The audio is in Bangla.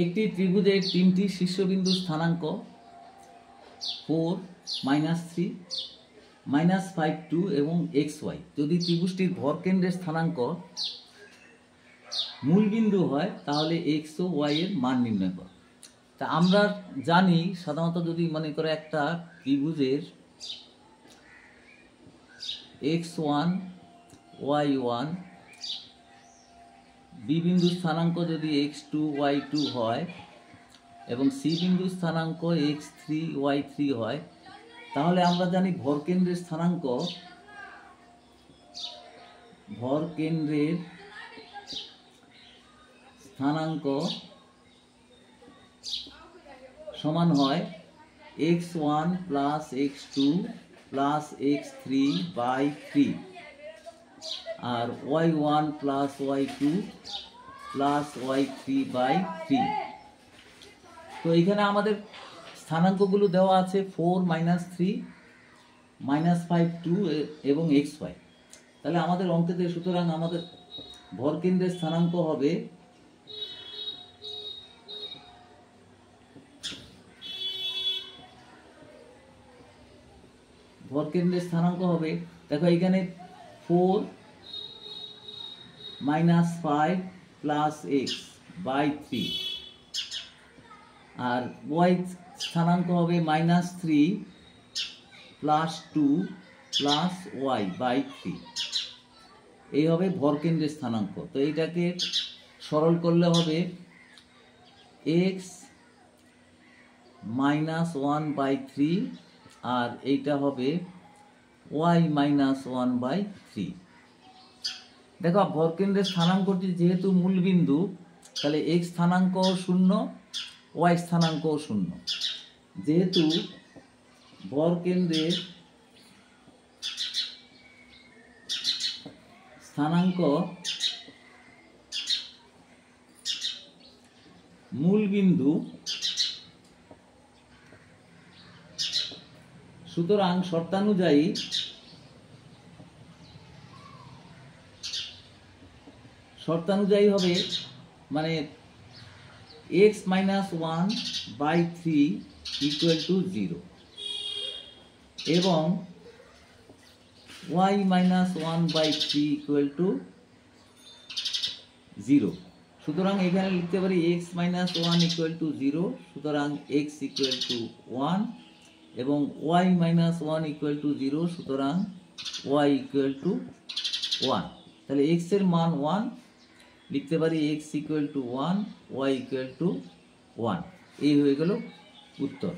একটি ত্রিভুজের তিনটি শীর্ষবিন্দু স্থানাঙ্ক 4, -3, -5, 2 এবং xy যদি ত্রিভুজটির ভরকেন্দ্রের স্থানাঙ্ক মূলবিন্দু হয় তাহলে x ও y এর মান নির্ণয় করো। তা আমরা জানি সাধারণত যদি মনে করে একটা ত্রিভুজের x1 y1 বি বিন্দু স্থানাঙ্ক যদি x2 y2 হয় এবং সি বিন্দু স্থানাঙ্ক x3 y3 হয়, তাহলে আমরা জানি ভরকেন্দ্রের স্থানাঙ্ক সমান হয় x1 plus x2 plus x3 by 3 আর y1 plus y2 plus y3 by 3। তো এখানে আমাদের স্থানাঙ্কগুলো দেওয়া আছে 4, -3, -5, 2 এবং xy। তাহলে আমাদের অঙ্কেতে সুতরাং আমাদের ভরকেন্দ্রের স্থানাঙ্ক হবে দেখো এখানে 4 -5 প্লাস x বাই 3 আর y স্থানাঙ্ক হবে -3 প্লাস 2 প্লাস y বাই 3। এই হবে ভরকেন্দ্রের স্থানাঙ্ক। তো এইটাকে সরল করলে হবে x -1/3 আর এইটা হবে y -1/3। দেখো ভরকেন্দ্রের স্থানাঙ্কটি যেহেতু মূলবিন্দু, তাহলে x স্থানাঙ্ক 0, y স্থানাঙ্ক 0। যেহেতু ভরকেন্দ্রের স্থানাঙ্ক মূলবিন্দু, সুতরাং শর্তানুযায়ী হবে মানে x -1/3 = 0 এবং y -1/3 = 0। সুতরাং এখানে লিখতে পারি x -1 = 0, সুতরাং x = 1 এবং y -1 = 0, সুতরাং y = 1। তাহলে x এর মান 1, লিখতে পারি x = 1, y = 1। এই হয়ে গেল উত্তর।